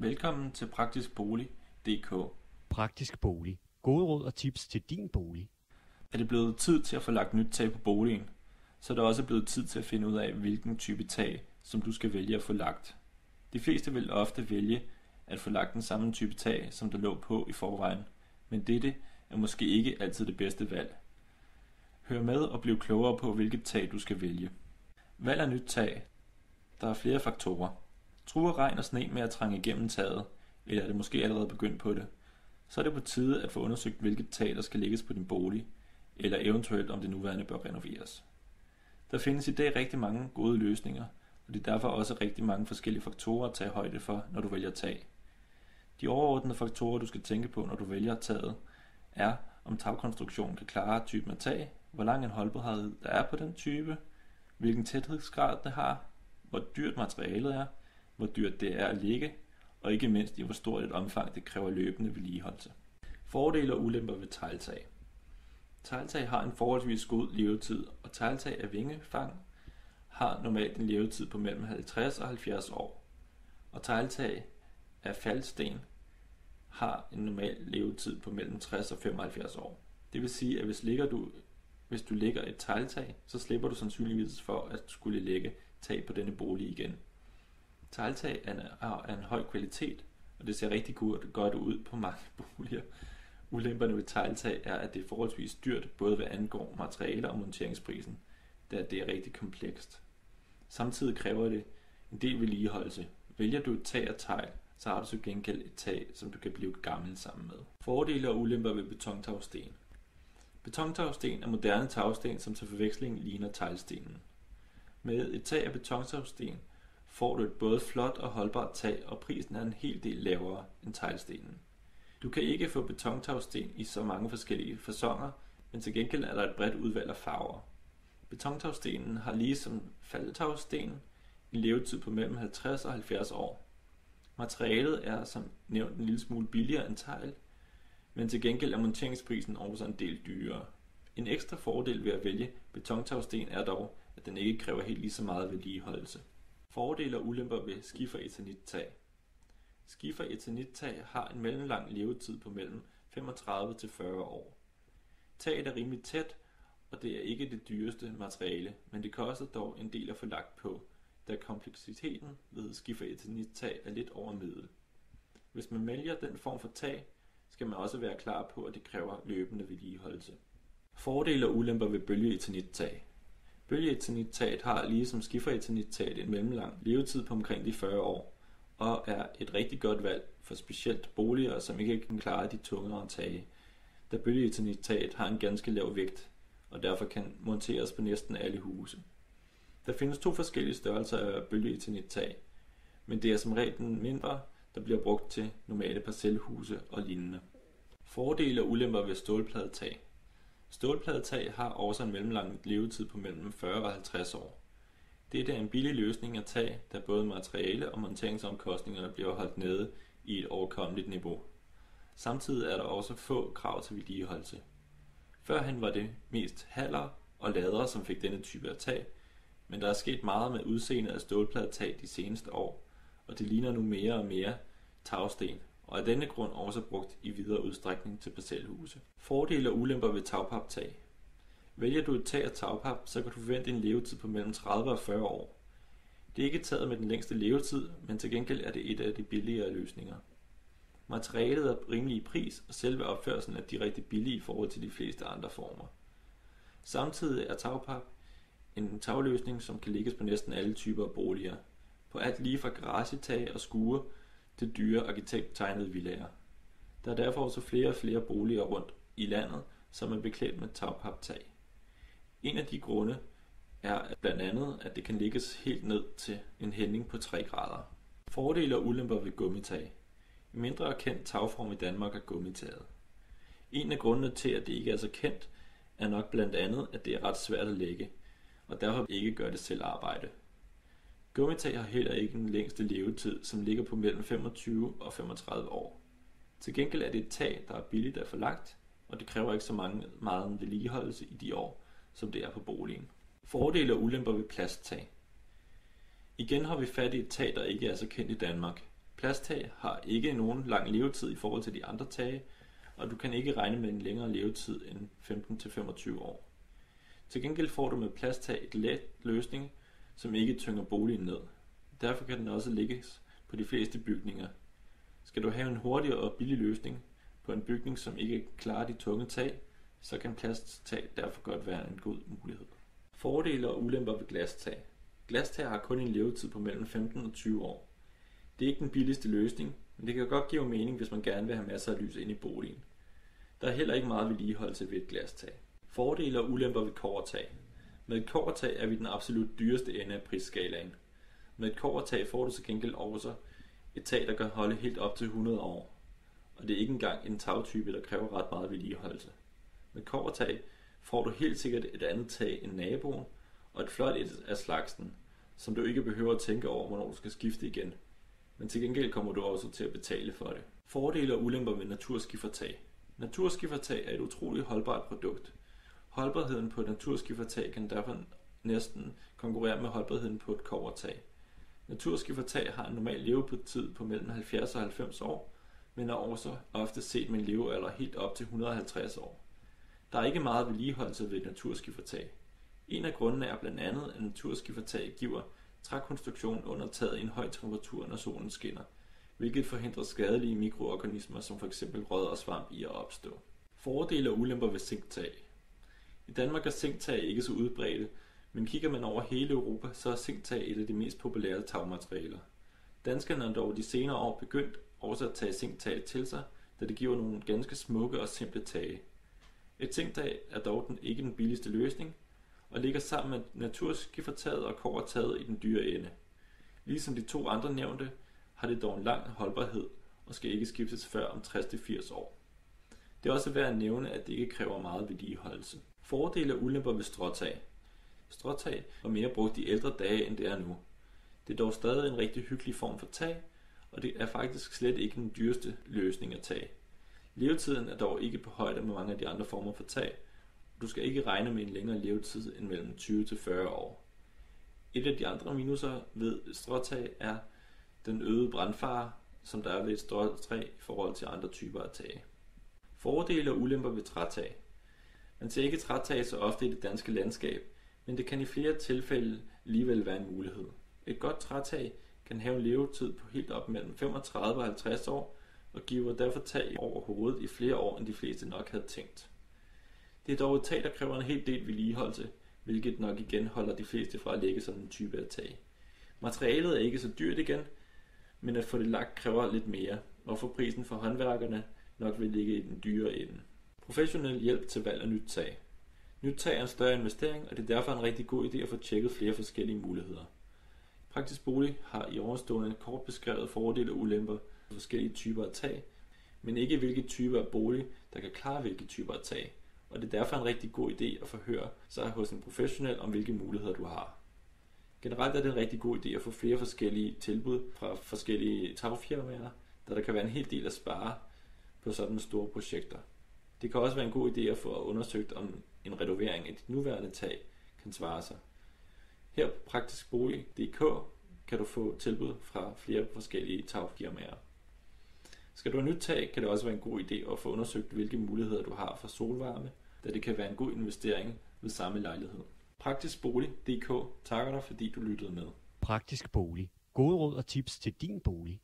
Velkommen til Praktisk Bolig.dk. Praktisk Bolig. Gode råd og tips til din bolig. Er det blevet tid til at få lagt nyt tag på boligen, så er det også blevet tid til at finde ud af, hvilken type tag, som du skal vælge at få lagt. De fleste vil ofte vælge at få lagt den samme type tag, som der lå på i forvejen, men dette er måske ikke altid det bedste valg. Hør med og bliv klogere på, hvilket tag du skal vælge. Valg af nyt tag. Der er flere faktorer. Truer regn og sne med at trænge igennem taget, eller er det måske allerede begyndt på det, så er det på tide at få undersøgt, hvilket tag der skal lægges på din bolig, eller eventuelt om det nuværende bør renoveres. Der findes i dag rigtig mange gode løsninger, og det er derfor også rigtig mange forskellige faktorer at tage højde for, når du vælger tag. De overordnede faktorer, du skal tænke på, når du vælger taget, er, om tagkonstruktionen kan klare typen af tag, hvor lang en holdbarhed der er på den type, hvilken tæthedsgrad det har, hvor dyrt materialet er, hvor dyrt det er at lægge, og ikke mindst i hvor stort et omfang det kræver løbende vedligeholdelse. Fordele og ulemper ved tegltag. Tegltag har en forholdsvis god levetid, og tegltag af vingefang har normalt en levetid på mellem 50 og 70 år. Og tegltag af faldsten har en normal levetid på mellem 60 og 75 år. Det vil sige, at hvis du lægger et tegltag, så slipper du sandsynligvis for at skulle lægge tag på denne bolig igen. Tegltag er af en høj kvalitet, og det ser rigtig godt ud på mange boliger. Ulemperne ved tegltag er, at det er forholdsvis dyrt, både hvad angår materialer og monteringsprisen, da det er rigtig komplekst. Samtidig kræver det en del vedligeholdelse. Vælger du et tag af tegl, så har du til gengæld et tag, som du kan blive gammel sammen med. Fordele og ulemper ved betontagsten. Betontagsten er moderne tagsten, som til forveksling ligner teglstenen. Med et tag af betontagsten får du et både flot og holdbart tag, og prisen er en hel del lavere end teglstenen. Du kan ikke få betontagsten i så mange forskellige faconer, men til gengæld er der et bredt udvalg af farver. Betontagstenen har ligesom faldtagsten en levetid på mellem 50 og 70 år. Materialet er som nævnt en lille smule billigere end tegl, men til gengæld er monteringsprisen også en del dyrere. En ekstra fordel ved at vælge betontagsten er dog, at den ikke kræver helt lige så meget vedligeholdelse. Fordele og ulemper ved skifer-eternit-tag. Skifer-eternit-tag har en mellemlang levetid på mellem 35 til 40 år. Taget er rimelig tæt, og det er ikke det dyreste materiale, men det koster dog en del at få lagt på, da kompleksiteten ved skifer-eternit-tag er lidt over middel. Hvis man vælger den form for tag, skal man også være klar på, at det kræver løbende vedligeholdelse. Fordele og ulemper ved bølge-eternit-tag. Bølge-eternit-taget har ligesom skifer-eternit-taget en mellemlang levetid på omkring de 40 år, og er et rigtig godt valg for specielt boliger, som ikke kan klare de tungere tage, da bølge-eternit-taget har en ganske lav vægt, og derfor kan monteres på næsten alle huse. Der findes 2 forskellige størrelser af bølge-eternit-tag, men det er som regel den mindre, der bliver brugt til normale parcelhuse og lignende. Fordele og ulemper ved stålpladetag. Stålpladetag har også en mellemlang levetid på mellem 40 og 50 år. Dette er en billig løsning af tag, da både materiale og monteringsomkostningerne bliver holdt nede i et overkommeligt niveau. Samtidig er der også få krav til vedligeholdelse. Førhen var det mest haller og lader, som fik denne type af tag, men der er sket meget med udseendet af stålpladetag de seneste år, og det ligner nu mere og mere tagsten, og af denne grund også brugt i videre udstrækning til parcelhuse. Fordele og ulemper ved tagpaptag. Vælger du et tag af tagpap, så kan du forvente en levetid på mellem 30 og 40 år. Det er ikke taget med den længste levetid, men til gengæld er det et af de billigere løsninger. Materialet er rimelig i pris, og selve opførelsen er rigtig billig i forhold til de fleste andre former. Samtidig er tagpap en tagløsning, som kan lægges på næsten alle typer af boliger. På alt lige fra garagetag og skure til dyre arkitekttegnede villaer. Der er derfor også flere og flere boliger rundt i landet, som er beklædt med tagpaptag. En af de grunde er blandt andet, at det kan lægges helt ned til en hældning på 3 grader. Fordele og ulemper ved gummitag. En mindre kendt tagform i Danmark er gummitaget. En af grundene til, at det ikke er så kendt, er nok blandt andet, at det er ret svært at lægge, og derfor ikke gør det selv arbejde. Gummitag har heller ikke den længste levetid, som ligger på mellem 25 og 35 år. Til gengæld er det et tag, der er billigt at få lagt, og det kræver ikke så meget vedligeholdelse i de år, som det er på boligen. Fordele og ulemper ved plasttag. Igen har vi fat i et tag, der ikke er så kendt i Danmark. Plasttag har ikke nogen lang levetid i forhold til de andre tage, og du kan ikke regne med en længere levetid end 15-25 år. Til gengæld får du med plasttag et let løsning, som ikke tynger boligen ned. Derfor kan den også lægges på de fleste bygninger. Skal du have en hurtig og billig løsning på en bygning, som ikke klarer de tunge tag, så kan plasttag derfor godt være en god mulighed. Fordele og ulemper ved glastag. Glastag har kun en levetid på mellem 15 og 20 år. Det er ikke den billigste løsning, men det kan godt give mening, hvis man gerne vil have masser af lys ind i boligen. Der er heller ikke meget vedligeholdelse ved et glastag. Fordele og ulemper ved kobbertag. Med et kobbertag er vi den absolut dyreste ende af prisskalaen. Med et kobbertag får du til gengæld også et tag, der kan holde helt op til 100 år. Og det er ikke engang en tagtype, der kræver ret meget vedligeholdelse. Med kobbertag får du helt sikkert et andet tag end naboen, og et flot et af slagsen, som du ikke behøver at tænke over, hvornår du skal skifte igen. Men til gengæld kommer du også til at betale for det. Fordele og ulemper ved naturskifertag. Naturskifertag er et utroligt holdbart produkt. Holdbarheden på et naturskifertag kan derfor næsten konkurrere med holdbarheden på et kobbertag. Naturskifertag har en normal levetid på mellem 70 og 90 år, men er også ofte set med en levealder helt op til 150 år. Der er ikke meget vedligeholdelse ved et naturskifertag. En af grundene er blandt andet, at naturskifertag giver trækonstruktion under taget i en høj temperatur, når solen skinner, hvilket forhindrer skadelige mikroorganismer som f.eks. råd og svamp i at opstå. Fordele og ulemper ved zinktag. I Danmark er zinktag ikke så udbredte, men kigger man over hele Europa, så er zinktag et af de mest populære tagmaterialer. Danskerne er dog de senere år begyndt også at tage zinktag til sig, da det giver nogle ganske smukke og simple tage. Et zinktag er dog ikke den billigste løsning, og ligger sammen med naturskifertaget og kobbertaget i den dyre ende. Ligesom de to andre nævnte, har det dog en lang holdbarhed og skal ikke skiftes før om 60-80 år. Det er også værd at nævne, at det ikke kræver meget vedligeholdelse. Fordele og ulemper ved stråtag. Stråtag var mere brugt i ældre dage, end det er nu. Det er dog stadig en rigtig hyggelig form for tag, og det er faktisk slet ikke den dyreste løsning af tag. Levetiden er dog ikke på højde med mange af de andre former for tag. Du skal ikke regne med en længere levetid end mellem 20-40 år. Et af de andre minuser ved stråtag er den øgede brandfare, som der er ved et stråtag i forhold til andre typer af tage. Fordele og ulemper ved trætag. Man ser ikke trætag så ofte i det danske landskab, men det kan i flere tilfælde alligevel være en mulighed. Et godt trætag kan have en levetid på helt op mellem 35 og 50 år, og giver derfor tag over hovedet i flere år, end de fleste nok havde tænkt. Det er dog et tag, der kræver en hel del vedligeholdelse, hvilket nok igen holder de fleste fra at lægge sådan en type af tag. Materialet er ikke så dyrt igen, men at få det lagt kræver lidt mere, hvorfor prisen for håndværkerne nok vil ligge i den dyre ende. Professionel hjælp til valg af nyt tag. Nyt tag er en større investering, og det er derfor en rigtig god idé at få tjekket flere forskellige muligheder. Praktisk Bolig har i ovenstående kort beskrevet fordele og ulemper for forskellige typer af tag, men ikke hvilke typer af bolig, der kan klare hvilke typer af tag. Og det er derfor en rigtig god idé at forhøre sig hos en professionel om hvilke muligheder du har. Generelt er det en rigtig god idé at få flere forskellige tilbud fra forskellige tagfirmaer, da der kan være en hel del at spare på sådan store projekter. Det kan også være en god idé at få undersøgt, om en renovering af dit nuværende tag kan svare sig. Her på praktiskbolig.dk kan du få tilbud fra flere forskellige tagfirmaer. Skal du have nyt tag, kan det også være en god idé at få undersøgt, hvilke muligheder du har for solvarme, da det kan være en god investering ved samme lejlighed. Praktiskbolig.dk takker dig, fordi du lyttede med. Praktisk Bolig. Gode råd og tips til din bolig.